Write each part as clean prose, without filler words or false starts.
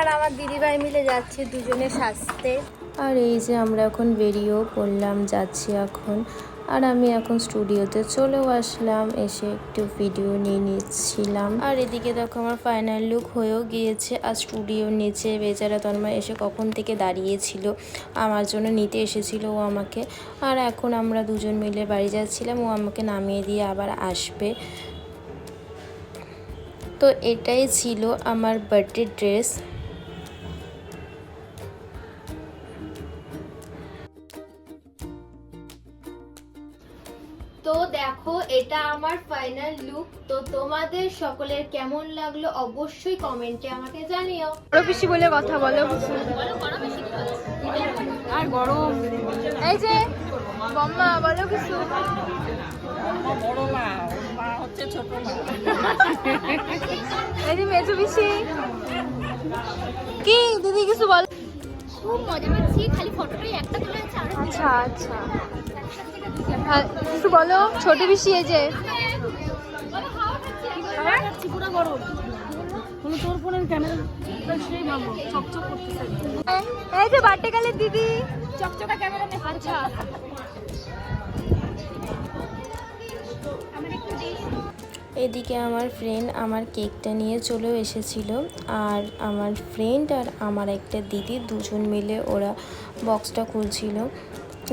আর আমার দিদিভাই মিলে যাচ্ছে দুজনে সাজতে। আর এই যে আমরা এখন বেরিয়েও পড়লাম, যাচ্ছি এখন। আর আমি এখন স্টুডিওতে চলেও আসলাম, এসে একটু ভিডিও নিয়ে নিচ্ছিলাম। আর এদিকে দেখো আমার ফাইনাল লুক হয়েও গিয়েছে। আর স্টুডিওর নিচে বেচারা তন্ময় এসে কখন থেকে দাঁড়িয়েছিল, আমার জন্য নিতে এসেছিল ও আমাকে। আর এখন আমরা দুজন মিলে বাড়ি যাচ্ছিলাম, ও আমাকে নামিয়ে দিয়ে আবার আসবে। তো এটাই ছিল আমার বার্থডে ড্রেস। তো দেখো এটা আমার ফাইনাল লুক। তো তোমাদের সকলের কেমন লাগলো অবশ্যই কমেন্টে আমাকে জানিও। বড় পিসি বলে কথা বলো। আর গরম, এই যে বম্মা বলো কিছু। বড় মা মা হচ্ছে ছোট মা। এই যে মেজু পিসি, কি দিদি কিছু বল। খুব মজা পাচ্ছি, খালি ফটোটাই একটা তুলে আছে। আচ্ছা আচ্ছা, কিছু বলো ছোট পিসি। এই যে পুরো গরম হলো তোর ফোনের ক্যামেরা সেই ভালো চকচক করতেছে। এই যে বার্থডে গালের দিদি চকচকা ক্যামেরা নে। আচ্ছা এদিকে আমার ফ্রেন্ড আমার কেকটা নিয়ে চলেও এসেছিল। আর আমার ফ্রেন্ড আর আমার একটা দিদি দুজন মিলে ওরা বক্সটা খুলছিল।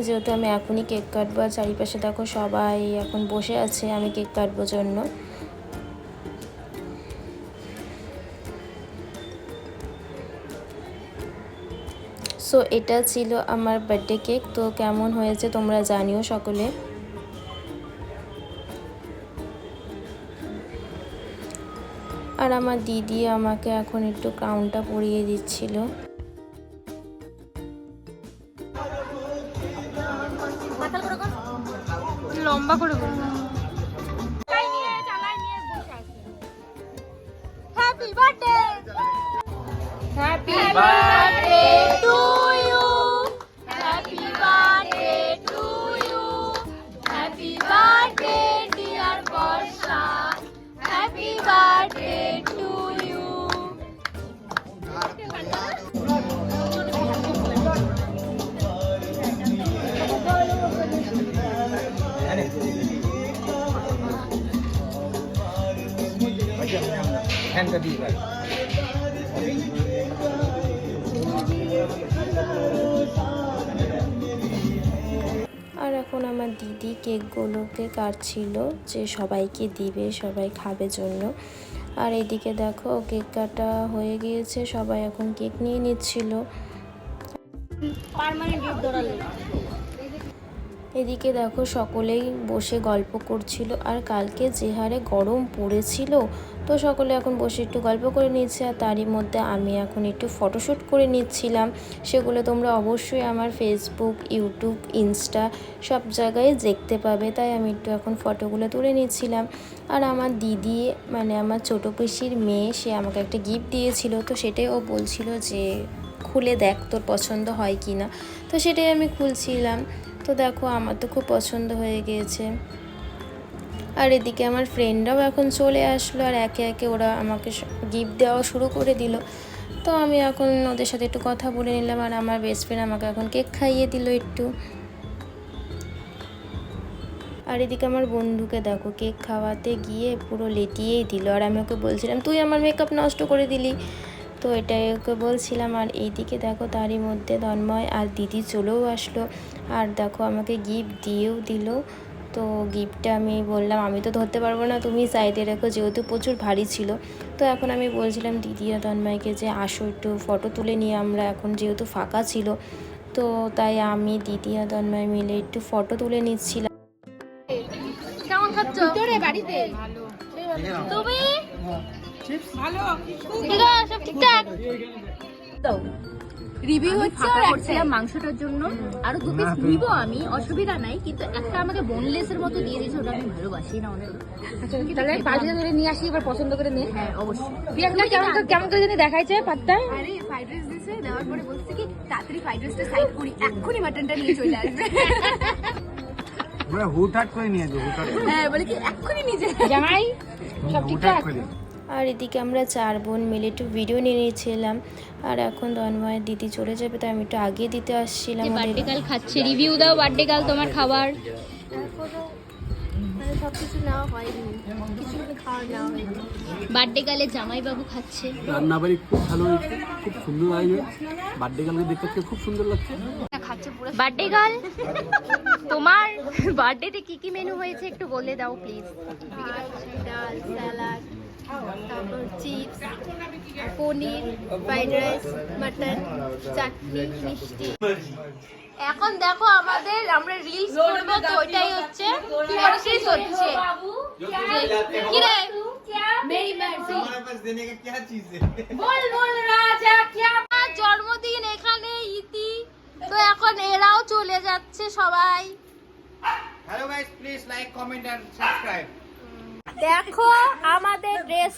যেহেতু আমি এখনই কেক কাটবো, আর চারিপাশে দেখো সবাই এখন বসে আছে আমি কেক কাটবো জন্য। সো এটা ছিল আমার বার্থডে কেক। তো কেমন হয়েছে তোমরা জানিও সকলে। আর আমার দিদি আমাকে এখন একটু ক্রাউনটা পরিয়ে দিচ্ছিল। লম্বা করে happy birthday, happy birthday to you, happy birthday to you, happy birthday dear Barsha, happy birthday to you. Fanta দিয়ে ভাই। আর এখন আমার দিদি কেকগুলোকে কাটছিল যে সবাইকে দিবে, সবাই খাবে জন্য। আর এদিকে দেখো কেক কাটা হয়ে গিয়েছে, সবাই এখন কেক নিয়ে নিচ্ছিল। এদিকে দেখো সকলেই বসে গল্প করছিল। আর কালকে যে হারে গরম পড়েছিল, তো সকলে এখন বসে একটু গল্প করে নিচ্ছে। আর তারই মধ্যে আমি এখন একটু ফটোশ্যুট করে নিচ্ছিলাম। সেগুলো তোমরা অবশ্যই আমার ফেসবুক, ইউটিউব, ইনস্টা সব জায়গায় দেখতে পাবে। তাই আমি একটু এখন ফটোগুলো তুলে নিচ্ছিলাম। আর আমার দিদি মানে আমার ছোটো পিসির মেয়ে, সে আমাকে একটা গিফট দিয়েছিল। তো সেটাই ও বলছিল যে খুলে দেখ তোর পছন্দ হয় কি না। তো সেটাই আমি খুলছিলাম। তো দেখো আমার তো খুব পছন্দ হয়ে গিয়েছে। আর এদিকে আমার ফ্রেন্ডরাও এখন চলে আসলো, আর একে একে ওরা আমাকে গিফট দেওয়া শুরু করে দিল। তো আমি এখন ওদের সাথে একটু কথা বলে নিলাম। আর আমার বেস্ট ফ্রেন্ড আমাকে এখন কেক খাইয়ে দিল একটু। আর এদিকে আমার বন্ধুকে দেখো কেক খাওয়াতে গিয়ে পুরো লেটিয়েই দিল। আর আমি ওকে বলছিলাম তুই আমার মেকআপ নষ্ট করে দিলি, তো এটাই ওকে বলছিলাম। আর এইদিকে দেখো তারই মধ্যে তন্ময় আর দিদি চলেও আসলো। আর দেখো আমাকে গিফট দিয়েও দিল। তো গিফটটা আমি বললাম আমি তো ধরতে পারবো না, তুমি সাইডে রেখো, যেহেতু প্রচুর ভারী ছিল। তো এখন আমি বলছিলাম দিদি আর তন্ময়কে যে আসো একটু ফটো তুলে নিয়ে আমরা, এখন যেহেতু ফাঁকা ছিল। তো তাই আমি দিদি আর তন্ময় মিলে একটু ফটো তুলে নিচ্ছিলাম। কেমন খাচ্ছ? ভিতরে বাড়িতে তুমি ভালো ঠিক আছে, সব ঠিকঠাক। রিভিউ হচ্ছে আর করছিলাম মাংসটার জন্য। আরো দু পিস নিব আমি, অসুবিধা নাই, কিন্তু একটা আমাকে বোনলেস এর মতো দিয়ে দিয়েছে, ওটা আমি ভালোবাসি না অনেক। তাহলে পাঁচটা ধরে নিয়ে আসি, এবার পছন্দ করে নিয়ে। হ্যাঁ অবশ্যই। পিয়াজটা কেমন কেমন করে জানি দেখাইছে পাত্তায়। আরে ফ্রাইড রাইস দিয়েছে, দেওয়ার পরে বলছে কি তাড়াতাড়ি ফ্রাইড রাইসটা সাইড করি, এক্ষুনি মাটনটা নিয়ে চলে আসবে। হুটহাট করে নিয়ে যাবো, হুটহাট করে। হ্যাঁ বলে কি এক্ষুনি নিজে জামাই সব ঠিকঠাক। আর এদিকে আমরা 4 বোন মিলে একটু ভিডিও নিয়ে নিয়েছিলাম। আর এখন তন্ময়ের দিদি চলে যাবে, তাই আমি একটু আগে দিতে আসছিলাম। বার্থডে গার্ল খাচ্ছে, রিভিউ দাও বার্থডে গার্ল তোমার খাবার। সবকিছু নেওয়া হয়নি, কিছু খাওয়া নেওয়া হয়নি। বার্থডে গার্লে জামাইবাবু খাচ্ছে। রান্নাবাড়ি খুব ভালো হয়েছে, খুব সুন্দর আয়োজন। বার্থডে গার্লকে দেখতে খুব সুন্দর লাগছে। বার্থডে গার্ল তোমার বার্থডেতে কি কি মেনু হয়েছে একটু বলে দাও প্লিজ। ডাল, স্যালাড, তারপর চিপস, পনির, ফ্রাইড রাইস, মাটন, চাটনি, মিষ্টি। এখন দেখো আমাদের আমরা রিলস করব, তো ওইটাই হচ্ছে প্রসেস হচ্ছে। কি রে মেরি মার্জি हमारे पास देने का क्या चीज है? বল বল রাজা क्या জন্মদিন এখানে ইতি, তো এখন এরাও চলে যাচ্ছে সবাই। Hello guys, please like comment and subscribe. দেখো আমাদের ড্রেস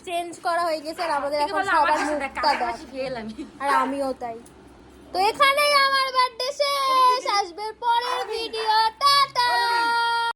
চেঞ্জ করা হয়ে গেছে আর আমাদের এখন সবার মুখটা দেখ, আর আমিও তাই। তো এখানেই আমার